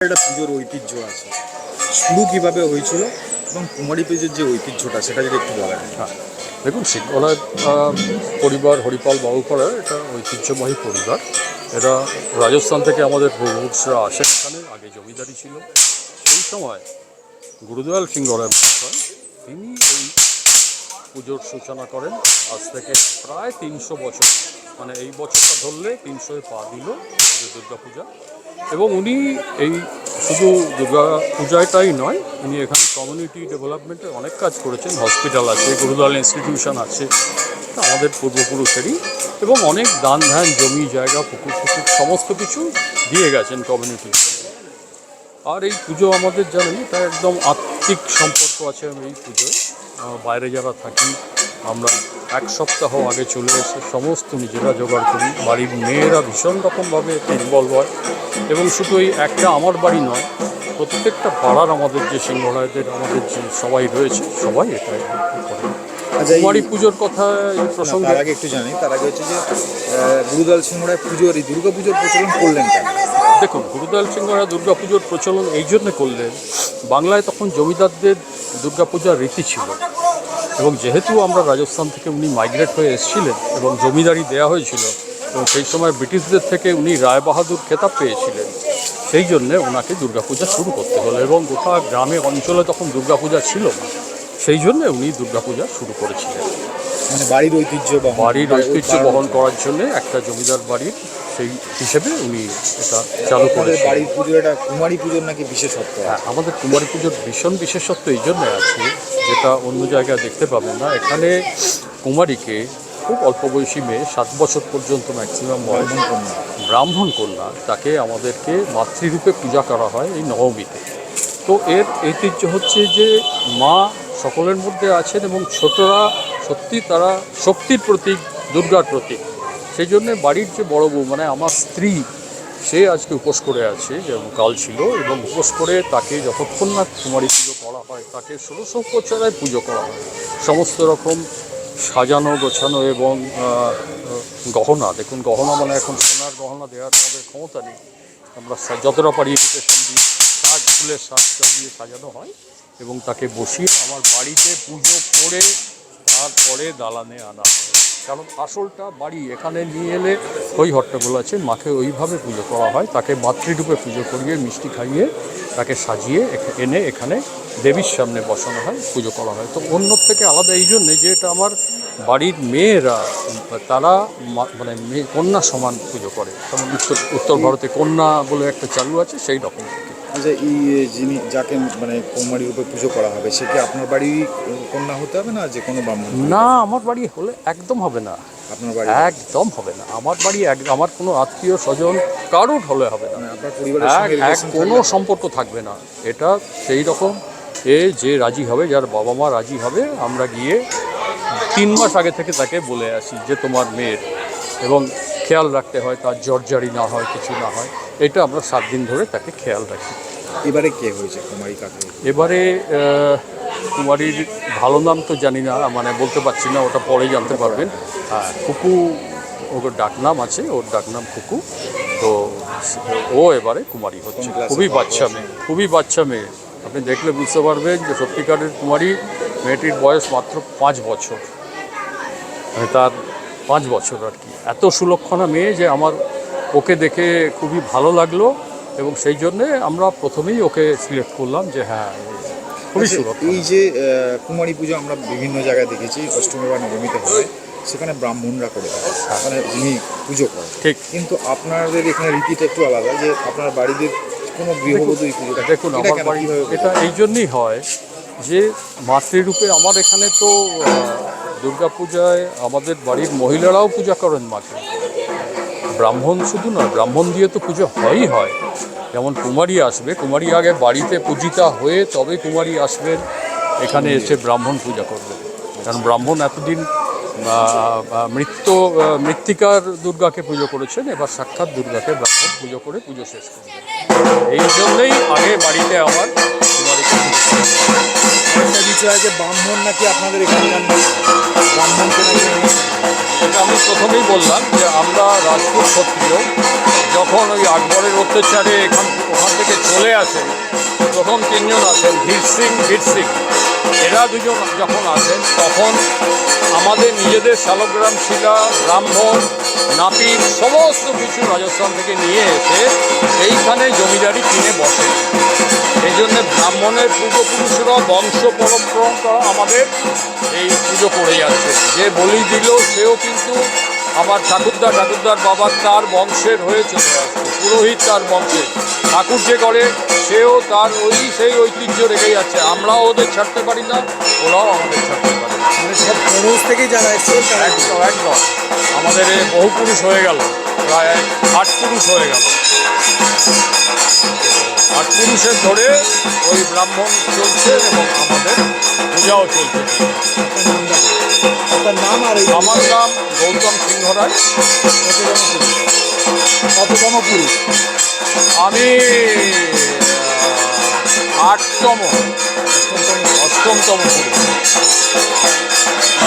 একটা পুজোর ঐতিহ্য আছে, শুরু কিভাবে হয়েছিল এবং কুমারী পুজোর যে ঐতিহ্যটা সেটা যদি একটু বলেন। হ্যাঁ, দেখুন সিংহলার পরিবার হরিপাল বাবুপাড়ার এটা ঐতিহ্যবাহী পরিবার। এরা রাজস্থান থেকে আমাদের পূর্বপুরুষরা আসেন, এখানে আগে জমিদারি ছিল। সেই সময় গুরুদয়াল সিংহরায় মহাশয় তিনি এই পুজোর সূচনা করেন। আজ থেকে প্রায় 300 বছর, মানে এই বছরটা ধরলে 300-এ পা দিল আমাদের দুর্গা পূজা। এবং উনি এই শুধু দুর্গা পূজাটাই নয়, উনি এখানে কমিউনিটি ডেভেলপমেন্টের অনেক কাজ করেছেন। হসপিটাল আছে, গুরুদয়াল ইনস্টিটিউশন আছে আমাদের পূর্বপুরুষেরই, এবং অনেক দান ধ্যান, জমি জায়গা, পুকুর সমস্ত কিছু দিয়ে গেছেন কমিউনিটি। আর এই পুজো আমাদের জানেন এটা একদম আত্মিক সম্পর্ক আছে এই পুজোয়। বাইরে যারা থাকি আমরা এক সপ্তাহ আগে চলে এসে সমস্ত নিজেরা জোগাড় করি। বাড়ির মেয়েরা ভীষণ রকমভাবে এতে ইনভলভ হয়। এবং শুধু এই একটা আমার বাড়ি নয়, প্রত্যেকটা পাড়ার আমাদের যে সিংহরায়দের আমাদের যে সবাই রয়েছে সবাই এটা করে। আচ্ছা, কুমারী পুজোর কথা এই প্রসঙ্গে তার আগে একটু জানি, তার আগে হচ্ছে যে গুরুদয়াল সিংহরায় পুজোর এই দুর্গা পুজোর প্রচলন করলেন কেন? দেখুন, গুরুদয়াল সিংহরা দুর্গা পুজোর প্রচলন এই জন্য করলেন, বাংলায় তখন জমিদারদের দুর্গা পূজার রীতি ছিল। এবং যেহেতু আমরা রাজস্থান থেকে উনি মাইগ্রেট হয়ে এসেছিলেন এবং জমিদারি দেওয়া হয়েছিল, এবং সেই সময় ব্রিটিশদের থেকে উনি রায় বাহাদুর খেতাব পেয়েছিলেন, সেই জন্যে ওনাকে দুর্গাপূজা শুরু করতে হলো। এবং গোটা গ্রামে অঞ্চলে তখন দুর্গাপূজা ছিল না, সেই জন্যে উনি দুর্গাপূজা শুরু করেছিলেন। মানে বাড়ির ঐতিহ্য বহন করার জন্য একটা জমিদার বাড়ির সেই হিসেবে উনি এটা চালু করেছেন। বাড়ির পুজো এটা কুমারী পুজোর নাকি বিশেষত্ব? হ্যাঁ, আমাদের কুমারী পুজোর ভীষণ বিশেষত্ব এই জন্যে আছে, যেটা অন্য জায়গায় দেখতে পাবেন না। এখানে কুমারীকে খুব অল্প বয়সী মেয়ে, 7 বছর পর্যন্ত ম্যাক্সিমাম বয়স, ব্রাহ্মণ কন্যা, তাকে আমাদেরকে মাতৃরূপে পূজা করা হয় এই নবমীতে। তো এর ঐতিহ্য হচ্ছে যে মা সকলের মধ্যে আছেন এবং ছোটরা সত্যি তারা শক্তির প্রতীক, দুর্গার প্রতীক। সেই জন্যে বাড়ির যে বড় বউ, মানে আমার স্ত্রী, সে আজকে উপোস করে আছে, যেমন কাল ছিল, এবং উপোস করে তাকে যতক্ষণ না কুমারী পুজো করা হয় তাকে 16 উপচারায় পুজো করা হয়। সমস্ত রকম সাজানো গোছানো এবং গহনা, দেখুন গহনা মানে এখন সোনার গহনা দেওয়ার আমাদের ক্ষমতা নেই, আমরা যতটা পারি ইনভিটেশন দিই, শাক, ফুলের শাকটা দিয়ে সাজানো হয় এবং তাকে বসিয়ে আমার বাড়িতে পুজো করে তারপরে দালানে আনা হয়। কারণ আসলটা বাড়ি, এখানে নিয়ে এলে ওই হট্টগোল আছে, মাকে ওইভাবে পুজো করা হয়। তাকে মাতৃরূপে পুজো করিয়ে মিষ্টি খাইয়ে তাকে সাজিয়ে এনে এখানে দেবীর সামনে বসানো হয়, পুজো করা হয়। তো অন্য থেকে আলাদা এই জন্যে যে এটা আমার বাড়ির মেয়েরা, তারা মানে মেয়ে কন্যা সমান পুজো করে। যেমন উত্তর ভারতে কন্যা বলে একটা চালু আছে, সেই রকম। আচ্ছা, এই যিনি যাকে মানে কুমারী রূপে পুজো করা হবে, সে কি আপনার বাড়ির কন্যা হতে হবে না যে কোনো ব্রাহ্মণ? না, আমার বাড়ি হলে একদম হবে না, আপনার বাড়ি একদম হবে না। আমার বাড়ি আমার কোনো আত্মীয় স্বজন কারোর হলে হবে না, আপনার পরিবারের সঙ্গে কোনো সম্পর্ক থাকবে না। এটা সেই রকম যে রাজি হবে, যার বাবা মা রাজি হবে, আমরা গিয়ে 3 মাস আগে থেকে তাকে বলে আসি যে তোমার মেয়ের, এবং খেয়াল রাখতে হয় তার জর্জারি না হয়, কিছু না হয়। এটা আমরা 7 দিন ধরে তাকে খেয়াল রাখি। এবারে কে হয়েছে কুমারী কাকে? এবারে কুমারীর ভালো নাম তো জানি না, মানে বলতে পারছি না, ওটা পরে জানতে পারবেন। হ্যাঁ, কুকু ওর ডাকনাম আছে, ওর ডাকনাম কুকু। তো ও এবারে কুমারী হচ্ছে। খুবই বাচ্চা মেয়ে। আপনি দেখলে বুঝতে পারবেন যে সত্যিকারের কুমারী মেয়েটির বয়স মাত্র 5 বছর, মানে তার 5 বছর আর কি। এত সুলক্ষণা মেয়ে যে আমার ওকে দেখে খুবই ভালো লাগলো, এবং সেই জন্যে আমরা প্রথমেই ওকে সিলেক্ট করলাম যে হ্যাঁ খুবই সুলক্ষণ। এই যে কুমারী পুজো আমরা বিভিন্ন জায়গায় দেখেছি, অষ্টমী বা নবমীতে হয়, সেখানে ব্রাহ্মণরা করে থাকে, মানে যিনি পুজো করেন। ঠিক, কিন্তু আপনাদের এখানে রীতিটা একটু আলাদা, যে আপনার বাড়িতে কোনো গৃহবধূ এই পুজোটা। দেখুন, আমার বাড়ি এটা এই জন্যই হয় যে মাতৃরূপে আমার এখানে তো দুর্গাপূজায় আমাদের বাড়ির মহিলারাও পূজা করেন মাকে। ব্রাহ্মণ শুধু নয়, ব্রাহ্মণ দিয়ে তো পুজো হয়ই হয়। যেমন কুমারী আসবে, কুমারী আগে বাড়িতে পূজিতা হয়ে তবে কুমারী আসবেন এখানে এসে ব্রাহ্মণ পূজা করবে। কারণ ব্রাহ্মণ এতদিন মৃত্তিকার দুর্গাকে পুজো করেছেন, এবার সাক্ষাৎ দুর্গাকে ব্রাহ্মণ পুজো করে পুজো শেষ করবে। এই জন্যই আগে বাড়িতে আমার কুমারীকে একটা বিষয় আছে, ব্রাহ্মণ নাকি আপনাদের এখানে ব্রাহ্মণকে নাকি এটা আমি প্রথমেই বললাম যে আমরা রাজপুত ক্ষত্রিয় যখন ওই আকবরের অত্যাচারে ওখান থেকে চলে আসেন, প্রথম তিনজন আছেন বীর সিং, এরা দুজন যখন আসেন তখন আমাদের নিজেদের শালগ্রাম শিলা, ব্রাহ্মণ, নাপিত সমস্ত কিছু রাজস্থান থেকে নিয়ে এসে এইখানে জমিদারি কিনে বসে। এই জন্যে ব্রাহ্মণের পূর্বপুরুষরা বংশ পরম্পরা আমাদের এই পুজো করে যাচ্ছে। যে বলি দিল সেও কিন্তু আমার ঠাকুরদার বাবা তার বংশের হয়ে চলে আসছে, পুরোহিত তার বংশের, ঠাকুর যে করে সেও তার সেই ঐতিহ্য রেখে যাচ্ছে। আমরাও ওদের ছাড়তে পারি না, ওরাও আমাদের ছাড়তে পারে না। মানে সব পৌরুষ থেকেই যারা এসছে তারা একদম একদম আমাদের বহু পুরুষ হয়ে গেল, প্রায় 8 পুরুষ হয়ে গেল। 8 পুরুষের ধরে ওই ব্রাহ্মণ চলছে এবং আমাদের পূজাও চলছে। আপনার নাম আর এই আমার নাম গৌতম সিংহ রায়। কততম পুরুষ? আমি 8তম, 8তম পুরুষ।